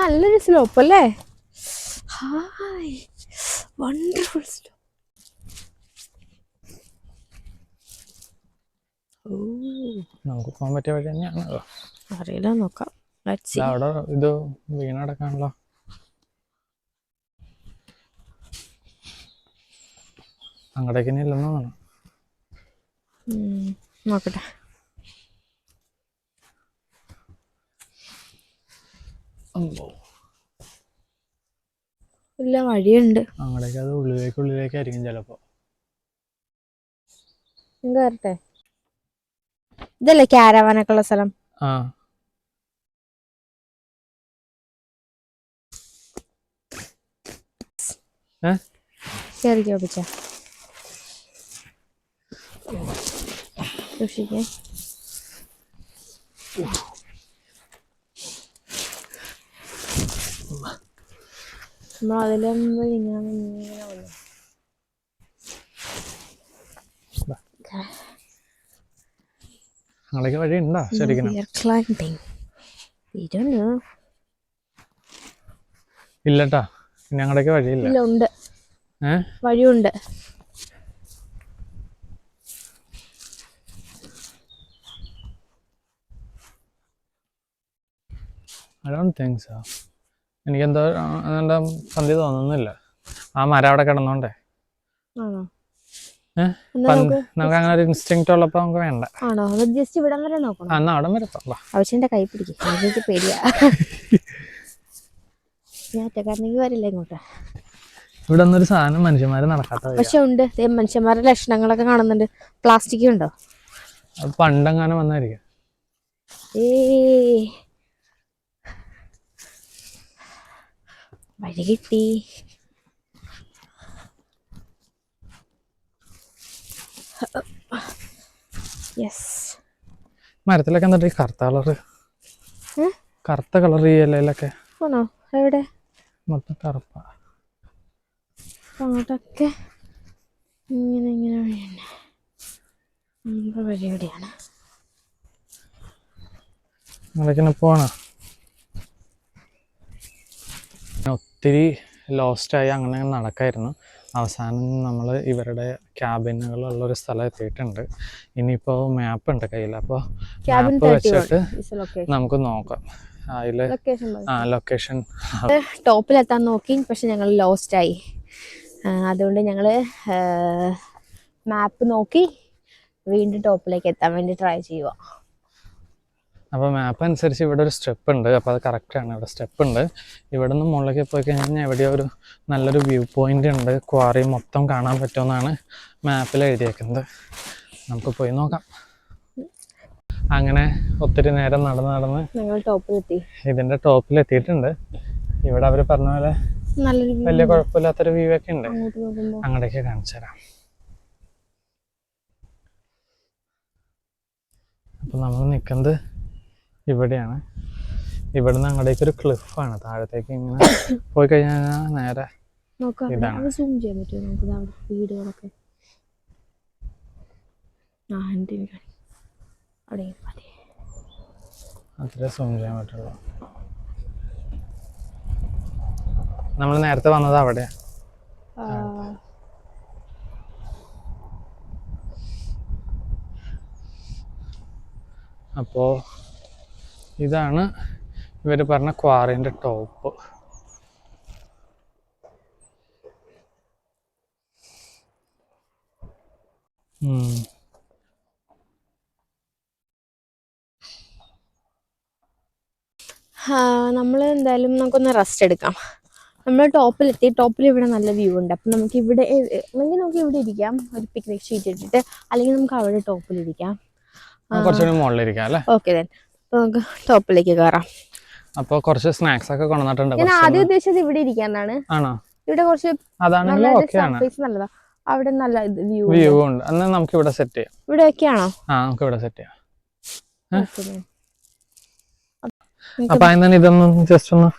നല്ലൊരു സ്ലോപ്പ് അല്ലേ? Hi, wonderful slope. നമുക്ക് പോകാൻ പറ്റിയ വഴി തന്നെയാണല്ലോ. അറിയില്ല, നോക്കാം. അവിടെ ഇത് വീണടക്കാണല്ലോ. അങ്ങോട്ടേക്ക് ഇനി ഇല്ലെന്ന് തോന്നുന്നു. നോക്കട്ടെ. ഇല്ല, വഴിയുണ്ട് അങ്ങോട്ടേക്ക്. അത് ഉള്ളിലേക്കായിരിക്കും ചിലപ്പോ. വരട്ടെ. ഇതല്ലേ ക്യാരവാനൊക്കെ ഉള്ള സ്ഥലം? ആ, കേറിക്കോ പിച്ച. സൂക്ഷിക്കേ. നമ്മളതിലൊന്നും ഇങ്ങനെ വന്നു. അങ്ങോട്ടേക്ക് വഴി ഉണ്ടോ ശരിക്കും? ഇല്ലട്ടാ, ഇനി അങ്ങോട്ടേക്ക് വഴിയില്ല. ഇല്ല, ഉണ്ട്. വഴിയുണ്ട്. I don't think so. എനിക്കെന്തോ സന്ധി തോന്നുന്നില്ല. ആ മരം അവിടെ കിടന്നോണ്ടേ. നമുക്ക് അങ്ങനെ ഒരു ഇൻസ്റ്റിങ്ക്റ്റ് ഉള്ളപ്പോ നമുക്ക് വേണ്ട. ആണോ? ജസ്റ്റ് ഇവിടം വരെ നോക്കണം. എന്നാ അവിടെ വരെ ആവശ്യന്റെ കൈ പിടിക്കും. എനിക്ക് പേടിയാ. ഞാൻ ഒറ്റക്കാരനെങ്കിൽ വരില്ല ഇങ്ങോട്ട്. ഇവിടെ ഒന്നൊരു സാധനം മനുഷ്യന്മാര് നടക്കാത്ത. പക്ഷെ ഉണ്ട്, മനുഷ്യന്മാരുടെ ലക്ഷണങ്ങളൊക്കെ കാണുന്നുണ്ട്. പ്ലാസ്റ്റിക് ഉണ്ടോ? അത് പണ്ടെങ്ങാനും വന്നായിരിക്കും. വഴി കിട്ടി. മരത്തിലൊക്കെ എന്താ കറുത്ത കളറ്? കറുത്ത കളർ ഈ ഇലയിലൊക്കെ. ആണോ? എവിടെ? മൊത്തം കറുപ്പാ. അങ്ങോട്ടൊക്കെ ഇങ്ങനെ വഴിയാണ്. അങ്ങോട്ടേക്ക് പോണോ? ഒത്തിരി ലോസ്റ്റായി അങ്ങനെ നടക്കായിരുന്നു. അവസാനം നമ്മൾ ഇവരുടെ ക്യാബിനുകളുള്ളൊരു സ്ഥലം എത്തിയിട്ടുണ്ട്. ഇനിയിപ്പോൾ മാപ്പ് ഉണ്ട് കയ്യിൽ. അപ്പോൾ മാപ്പ് വെച്ചിട്ട് നമുക്ക് നോക്കാം. അതിൽ ലൊക്കേഷൻ. ടോപ്പിലെത്താൻ നോക്കി, പക്ഷെ ഞങ്ങൾ ലോസ്റ്റായി. അതുകൊണ്ട് ഞങ്ങൾ മാപ്പ് നോക്കി വീണ്ടും ടോപ്പിലേക്ക് എത്താൻ വേണ്ടി ട്രൈ ചെയ്യുക. അപ്പോൾ മാപ്പ് അനുസരിച്ച് ഇവിടെ ഒരു സ്റ്റെപ്പ് ഉണ്ട്. അപ്പോൾ അത് കറക്റ്റാണ്. ഇവിടെ സ്റ്റെപ്പ് ഉണ്ട്. ഇവിടെ നിന്ന് മുകളിലേക്ക് പോയി കഴിഞ്ഞാൽ എവിടെയോ ഒരു നല്ലൊരു വ്യൂ പോയിന്റ് ഉണ്ട്. ക്വാറി മൊത്തം കാണാൻ പറ്റുമെന്നാണ് മാപ്പിൽ എഴുതിയേക്കുന്നത്. നമുക്ക് പോയി നോക്കാം. അങ്ങനെ ഒത്തിരി നേരം നടന്ന് ഞങ്ങൾ ടോപ്പിലെത്തി. ഇതിൻ്റെ ടോപ്പിലെത്തിയിട്ടുണ്ട്. ഇവിടെ അവർ പറഞ്ഞ പോലെ വലിയ കുഴപ്പമില്ലാത്തൊരു വ്യൂ ഒക്കെ ഉണ്ട്. അങ്ങോട്ടേക്ക് കാണിച്ചു തരാം. അപ്പം നമ്മൾ നിൽക്കുന്നത് ഇവിടെയാണ്. ഇവിടുന്ന് അങ്ങോട്ടേക്ക് ഒരു ക്ലിഫാണ്. താഴത്തേക്ക് ഇങ്ങനെ പോയി കഴിഞ്ഞാൽ നേരെ ഇതാണ്. വീടുകളൊക്കെ അത്ര സൂം ചെയ്യാൻ പറ്റുള്ളൂ. നമ്മൾ നേരത്തെ വന്നത് അവിടെയാ. അപ്പോൾ ഇതാണ് ഇവർ പറഞ്ഞ ക്വാറിൻ്റെ ടോപ്പ്. നമ്മൾ എന്തായാലും നമുക്കൊന്ന് റെസ്റ്റ് എടുക്കാം. നമ്മൾ ടോപ്പിലെത്തി. ടോപ്പിൽ ഇവിടെ നല്ല വ്യൂ ഉണ്ട്. അപ്പം നമുക്ക് ഇവിടെ ഇവിടെ ഇരിക്കാം, ഒരു പിക്നിക് ഷീറ്റ് ഇട്ടിട്ട്. അല്ലെങ്കിൽ നമുക്ക് അവിടെ ടോപ്പിലിരിക്കാം. കുറച്ചുകൂടി മുകളിലിരിക്കാം അല്ലേ? ഓക്കെ, അപ്പോൾ നമുക്ക് ടോപ്പിലേക്ക് കയറാം. അപ്പോൾ കുറച്ച് സ്നാക്സ് ഒക്കെ കൊണ്ടുവന്നിട്ടുണ്ട്. ഞാൻ ആദ്യം ഉദ്ദേശിച്ചത് ഇവിടെ ഇരിക്കാന്നാണ്. ആണോ? ഇവിടെ കുറച്ച് നല്ലതാ. അവിടെ നല്ല വ്യൂ ഉണ്ട്. എന്നാൽ നമുക്ക് ഇവിടെ സെറ്റ് ചെയ്യാം. ഇവിടെ ഒക്കെയാണോ? നമുക്ക് ഇവിടെ സെറ്റ് ചെയ്യാം. അപ്പൊ അതിന് ഇതൊന്നും ജസ്റ്റ് ഒന്ന്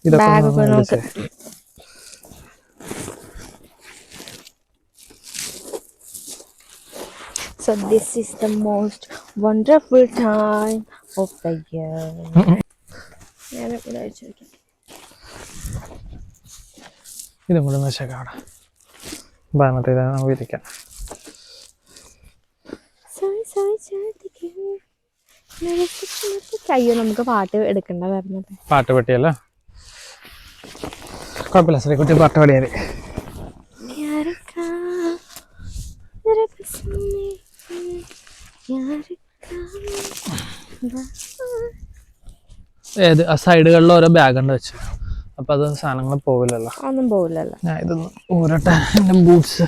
ഇതൊക്കെ. So this is the most wonderful time of the year. ഞാൻ ഇതും കൂടെ വെച്ചേക്കാം അവിടെ. മറ്റേ നമുക്ക് ഇരിക്കാം. അയ്യോ നമുക്ക് പാട്ട് എടുക്കണ്ടതായിരുന്നു. പാട്ട് പെട്ടിയല്ല, കുഴപ്പമില്ല. ശ്രീകുട്ടി പാട്ട് പാടിയാൽ ഏത് ആ സൈഡുകളിൽ ഓരോ ബാഗ് ഉണ്ട് വെച്ച്, അപ്പൊ അത് സാധനങ്ങൾ പോവില്ലല്ലോ. ഒന്നും പോവില്ലല്ലോ. ഞാൻ ഇതൊന്ന് ഊരട്ടെ എൻ്റെ ബൂട്ട്സ്.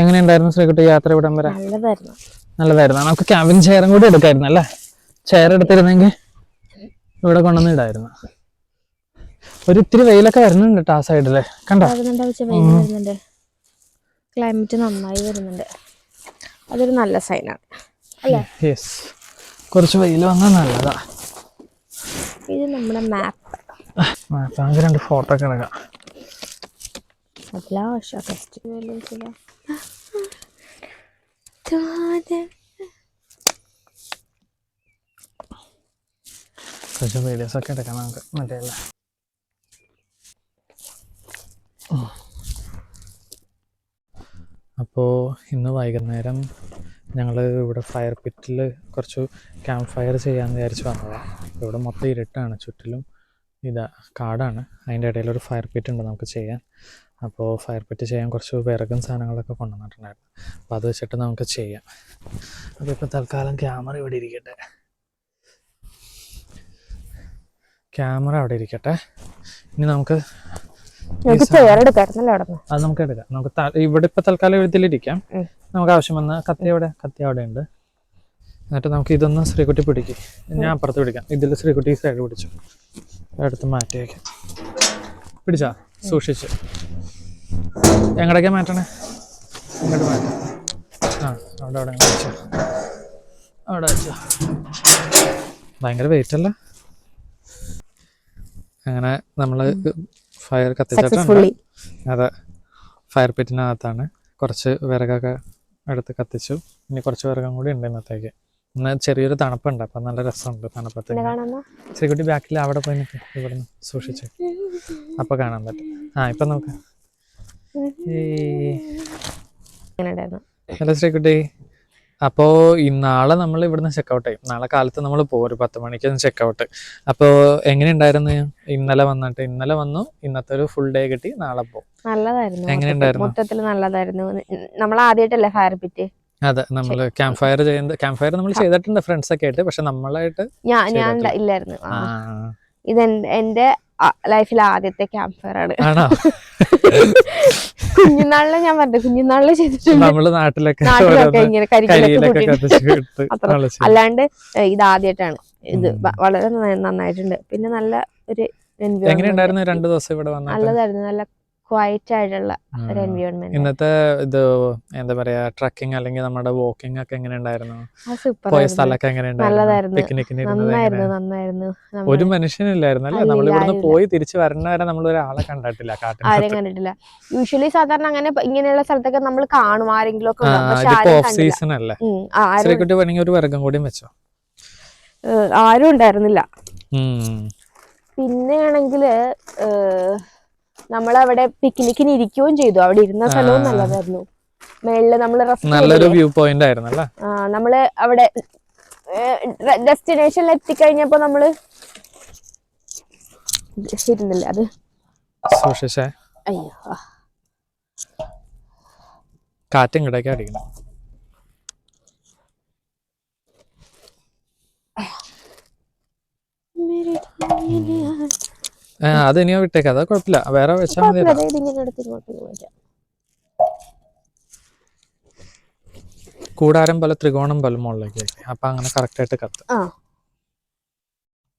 എങ്ങനെയുണ്ടായിരുന്നു ശ്രീകുട്ടി യാത്ര ഇവിടം വരെ? നല്ലതായിരുന്നു. നമുക്ക് ക്യാബിൻ ചെയറും കൂടി എടുക്കായിരുന്നു അല്ലേ? ചെയർ എടുത്തിരുന്നെങ്കിൽ ഇവിടെ കൊണ്ടുവന്ന് ഇടായിരുന്നു. ഒരു ഇത്തിരി വെയിലൊക്കെ വരുന്നുണ്ട് കേട്ടോ ആ സൈഡില്, കണ്ടോ? ക്ലൈമറ്റ് നന്നായി വരുന്നുണ്ട്, അതൊരു നല്ല സൈനാണ് അല്ലേ? യെസ്, കുറച്ച് വെയിൽ വന്നാൽ നല്ലതാ. ഇത് നമ്മുടെ മാപ്പ്. നമുക്ക് 2 ഫോട്ടോ ഒക്കെ എടുക്കാം. കുറച്ച് വീഡിയോസ് ഒക്കെ എടുക്കാം നമുക്ക്. മറ്റേ അപ്പോൾ ഇന്ന് വൈകുന്നേരം ഞങ്ങൾ ഇവിടെ ഫയർ പിറ്റിൽ കുറച്ച് ക്യാമ്പ് ഫയർ ചെയ്യാമെന്ന് വിചാരിച്ച് വന്നതാണ്. ഇവിടെ മൊത്തം ഇരുട്ടാണ്, ചുറ്റിലും ഇതാ കാടാണ്. അതിൻ്റെ ഇടയിൽ ഒരു ഫയർ പിറ്റ് ഉണ്ട് നമുക്ക് ചെയ്യാൻ. അപ്പോൾ ഫയർ പിറ്റ് ചെയ്യാൻ കുറച്ച് വിറകും സാധനങ്ങളൊക്കെ കൊണ്ടുവന്നിട്ടുണ്ടായിരുന്നു. അപ്പോൾ അത് വെച്ചിട്ട് നമുക്ക് ചെയ്യാം. അപ്പോൾ ഇപ്പോൾ തൽക്കാലം ക്യാമറ ഇവിടെ ഇരിക്കട്ടെ. ക്യാമറ അവിടെ ഇരിക്കട്ടെ. ഇനി നമുക്ക് അത് നമുക്ക് എടുക്കാം. നമുക്ക് ഇവിടെ ഇപ്പൊ തൽക്കാലം ഇതിലിരിക്കാം. നമുക്ക് ആവശ്യം വന്ന കത്തി അവിടെ ഉണ്ട്. എന്നിട്ട് നമുക്ക് ഇതൊന്ന് ശ്രീകുട്ടി പിടിക്കും, ഞാൻ അപ്പുറത്ത് പിടിക്കാം. ഇതിൽ ശ്രീകുട്ടി സൈഡ് പിടിച്ചു, എടുത്ത് മാറ്റി വയ്ക്കാം. പിടിച്ചാ സൂക്ഷിച്ച്. എങ്ങടേക്കാ മാറ്റണേ? ഇങ്ങോട്ട് മാറ്റാം. അവിടെ വെച്ചോ, അവിടെ വെച്ചോ. ഭയങ്കര വെയിറ്റ് അല്ല. അങ്ങനെ നമ്മള് ഫയർ കത്തിച്ചിട്ടുണ്ട്. അതെ, ഫയർ പിറ്റിനകത്താണ്. കുറച്ച് വിറകൊക്കെ എടുത്ത് കത്തിച്ചു. ഇനി കുറച്ച് വിറകം കൂടി ഉണ്ട് ഇന്നത്തേക്ക്. ഇന്ന് ചെറിയൊരു തണുപ്പുണ്ട്, അപ്പം നല്ല രസമുണ്ട് തണുപ്പത്തേക്ക്. ശ്രീകുട്ടി ബാക്കിൽ അവിടെ പോയി നിൽക്കും, ഇവിടുന്ന് സൂക്ഷിച്ച്, അപ്പം കാണാൻ പറ്റും. ഇപ്പം നോക്ക്. ഹലോ ശ്രീകുട്ടി. അപ്പോൾ നാളെ നമ്മൾ ഇവിടുന്ന് ചെക്കൗട്ട് ചെയ്യും. നാളെ കാലത്ത് നമ്മൾ പോകും, ഒരു 10 മണിക്ക് ചെക്കൗട്ട്. അപ്പോൾ എങ്ങനെയുണ്ടായിരുന്നു? ഇന്നലെ വന്നു, ഇന്നത്തെ ഒരു ഫുൾ ഡേ കിട്ടി, നാളെ പോകും. നല്ലതായിരുന്നു, എങ്ങനെയുണ്ടായിരുന്നു? മൊത്തത്തിൽ നല്ലതായിരുന്നു. നമ്മൾ ആദ്യമായിട്ടല്ലേ ഫയർ പിറ്റ്? അതെ, നമ്മള് ക്യാമ്പ് ഫയർ നമ്മൾ ചെയ്തിട്ടുണ്ട് ഫ്രണ്ട്സ് ഒക്കെ ആയിട്ട്. പക്ഷെ നമ്മളായിട്ട് ഞാൻ ഇല്ലായിരുന്നു. ഇത് എന്റെ ലൈഫിൽ ആദ്യത്തെ ക്യാമ്പ് ഫയർ ആണ്. കുഞ്ഞുനാളിലെ ഞാൻ പറഞ്ഞു, കുഞ്ഞുനാളിലെ ചെയ്തിട്ടുണ്ട് നമ്മള് നാട്ടിലൊക്കെ ഇങ്ങനെ അല്ലാണ്ട് ഇത് ആദ്യമായിട്ടാണ്. ഇത് വളരെ നന്നായിട്ടുണ്ട്. പിന്നെ നല്ല ഒരു എങ്ങനെയുണ്ടായിരുന്നു 2 ദിവസം ഇവിടെ വന്നത്? നല്ലതായിരുന്നു, നല്ല ക്വയറ്റ് ആയിട്ടുള്ള ഒരു എൻവയോൺമെന്റ്. ഇന്നത്തെ ഇത് എന്താ പറയാ, ട്രക്കിംഗ് അല്ലെങ്കിൽ നമ്മുടെ വാക്കിംഗ് ഒക്കെ എങ്ങനെയുണ്ടായിരുന്നു? പോയ സ്ഥലമൊക്കെ എങ്ങനെയുണ്ടായിരുന്നു? നന്നായിരുന്നു. ഒരു മനുഷ്യനില്ലായിരുന്നു അല്ലേ? നമ്മൾ ഇവിടുന്ന് പോയി തിരിച്ചു വരണ വരെ നമ്മൾ ഒരാളെ കണ്ടിട്ടില്ല, ആരെയും കണ്ടിട്ടില്ല. യൂഷ്വലി സാധാരണ അങ്ങനെ ഇങ്ങനെയുള്ള സ്ഥലത്തൊക്കെ നമ്മൾ കാണും, ആരെങ്കിലും ഒക്കെ. ഓഫ് സീസൺ അല്ലേ? ശ്രീകുട്ടി വേണമെങ്കിൽ ഒരു വിറകം കൂടിയും വെച്ചോ. ആരും ഉണ്ടായിരുന്നില്ല. പിന്നെ ആണെങ്കില് നമ്മളവിടെ പിക്നിക്കിന് ഇരിക്കുകയും ചെയ്തു. അവിടെ ഇരുന്ന സ്ഥലവും നല്ലതായിരുന്നു. മേളില് നമ്മള് നല്ലൊരു വ്യൂ പോയിന്റ് ആയിരുന്നു. നമ്മള് അവിടെ ഡെസ്റ്റിനേഷനിൽ എത്തിക്കഴിഞ്ഞപ്പോ നമ്മള് ഇരുന്നില്ല. അത് സൂക്ഷിച്ചേ. അയ്യോ, കാറ്റും കിടക്കെ അടിക്കണം. അത് ഇനിയോ വിട്ടേക്കാം, അത് കുഴപ്പമില്ല. വേറെ വെച്ചാൽ മതി. കൂടാരം പോലെ ത്രികോണം പോലെ മുകളിലേക്ക് അപ്പൊ അങ്ങനെ കറക്റ്റ് ആയിട്ട് കത്ത്.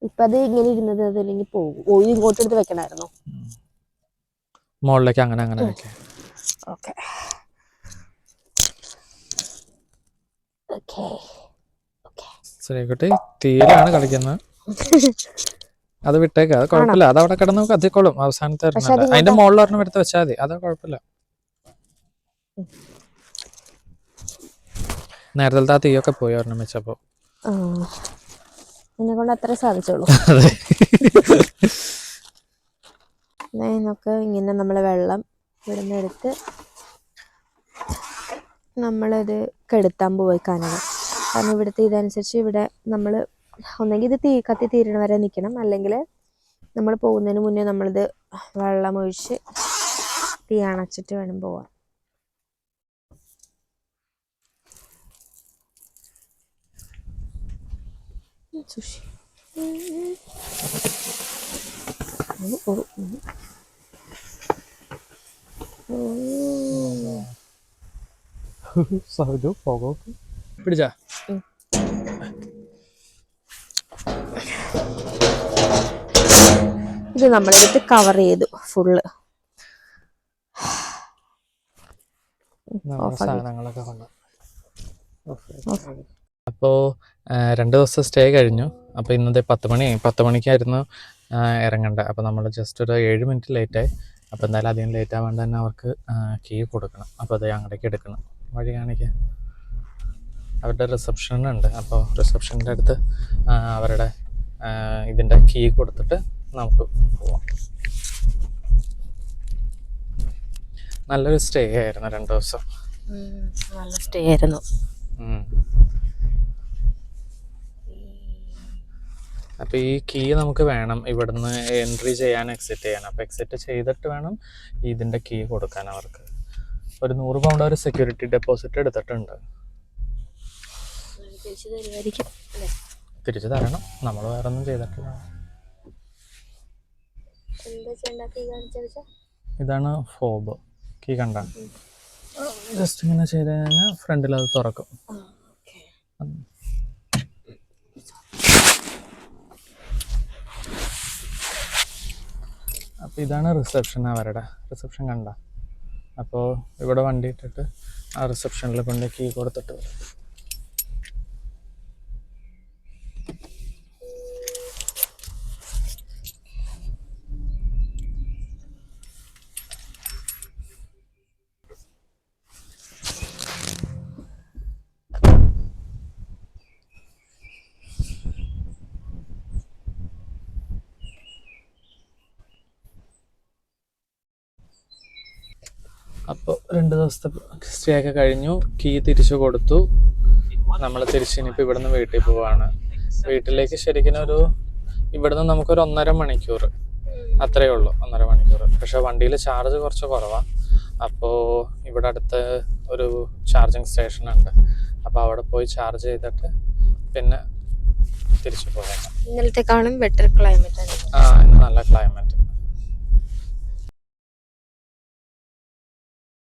ഇപ്പൊ അത് ഇങ്ങനെ ഇരുന്നത് അതല്ലെങ്കിൽ പോകും. ഇങ്ങോട്ട് എടുത്ത് വെക്കണമായിരുന്നു. മുകളിലേക്ക് അങ്ങനെ വെക്കാം. ശ്രീകുട്ടി തീയിലാണ് കളിക്കുന്നത്. അത് വിട്ടേക്ക്, അത് കുഴപ്പമില്ല. അത് അവിടെ കിടന്ന് കത്തിക്കോളും. അവസാനത്തെ അതിന്റെ മുകളിൽ ഒരെണ്ണം എടുത്ത് വെച്ചാൽ മതി. അത് കുഴപ്പമില്ല. നേരത്തെ ആ തീയൊക്കെ പോയി ഒരെണ്ണം വെച്ചപ്പോ. എന്നെ കൊണ്ട് അത്ര സാധിച്ചോളൂ. നമുക്ക് ഇങ്ങനെ നമ്മള് വെള്ളം ഇവിടുന്ന് എടുത്ത് നമ്മളത് കെടുത്താൻ പോയി കനക. കാരണം ഇവിടുത്തെ ഇതനുസരിച്ച് ഇവിടെ നമ്മൾ ഒന്നെങ്കിൽ ഇത് കത്തി തീരണ വരെ നിൽക്കണം, അല്ലെങ്കിൽ നമ്മൾ പോകുന്നതിന് മുന്നേ നമ്മളിത് വെള്ളം ഒഴിച്ച് തീ അണച്ചിട്ട് വേണം പോവാൻ. പിടിച്ചാ ഇത് നമ്മളെടുത്ത് കവർ ചെയ്തു ഫുള്ള്. സാധനങ്ങളൊക്കെ കൊണ്ട് അപ്പോൾ 2 ദിവസം സ്റ്റേ കഴിഞ്ഞു. അപ്പോൾ ഇന്നത്തെ 10 മണിയായി. 10 മണിക്കായിരുന്നു ഇറങ്ങേണ്ടത്. അപ്പോൾ നമ്മൾ ജസ്റ്റ് ഒരു 7 മിനിറ്റ് ലേറ്റായി. അപ്പോൾ എന്തായാലും അധികം ലേറ്റ് ആവാണ്ട് തന്നെ അവർക്ക് കീ കൊടുക്കണം. അപ്പോൾ അത് അങ്ങോട്ടേക്ക് എടുക്കണം. വഴി കാണിക്കാൻ അവരുടെ റിസപ്ഷനുണ്ട്. അപ്പോൾ റിസപ്ഷൻ്റെ അടുത്ത് അവരുടെ ഇതിൻ്റെ കീ കൊടുത്തിട്ട് നമുക്ക് പോവാം. നല്ലൊരു സ്റ്റേ ആയിരുന്നു 2 ദിവസം. നല്ല സ്റ്റേ ആയിരുന്നു. അപ്പോൾ ഈ കീ നമുക്ക് വേണം ഇവിടുന്ന് എൻട്രി ചെയ്യാൻ, എക്സിറ്റ് ചെയ്യാൻ. അപ്പോൾ എക്സിറ്റ് ചെയ്തിട്ട് വേണം ഇതിൻ്റെ കീ കൊടുക്കാൻ അവർക്ക്. ഒരു 100 പൗണ്ട് ഒരു സെക്യൂരിറ്റി ഡെപ്പോസിറ്റ് എടുത്തിട്ടുണ്ട്. തിരിച്ചു തരണം. നമ്മൾ വേറെ ഒന്നും ചെയ്തിട്ടില്ല. ഇതാണ് ഫോബ്. കീ കണ്ട ജസ്റ്റ് ഇങ്ങനെ ചെയ്ത് കഴിഞ്ഞാൽ ഫ്രണ്ടിൽ അത് തുറക്കും. അപ്പോൾ ഇതാണ് റിസപ്ഷൻ. അവരുടെ റിസപ്ഷൻ കണ്ട. അപ്പോൾ ഇവിടെ വണ്ടി ഇട്ടിട്ട് ആ റിസപ്ഷനിൽ കൊണ്ട് കീ കൊടുത്തിട്ട് വരും. അപ്പോൾ 2 ദിവസത്തെ സ്റ്റേ ഒക്കെ കഴിഞ്ഞു. കീ തിരിച്ചു കൊടുത്തു. നമ്മൾ തിരിച്ചിനിപ്പോൾ ഇവിടുന്ന് വീട്ടിൽ പോവാണ്. വീട്ടിലേക്ക് ശരിക്കും ഇവിടുന്ന് നമുക്കൊരു 1.5 മണിക്കൂർ അത്രയേ ഉള്ളൂ. 1.5 മണിക്കൂർ. പക്ഷെ വണ്ടിയിൽ ചാർജ് കുറച്ച് കുറവാണ്. അപ്പോൾ ഇവിടെ അടുത്ത് ഒരു ചാർജിങ് സ്റ്റേഷൻ ഉണ്ട്. അപ്പോൾ അവിടെ പോയി ചാർജ് ചെയ്തിട്ട് പിന്നെ തിരിച്ചു പോകാം. ഇന്നലത്തെക്കാളും ബെറ്റർ ക്ലൈമറ്റ് ആണ്. ഇന്ന് നല്ല ക്ലൈമറ്റ്.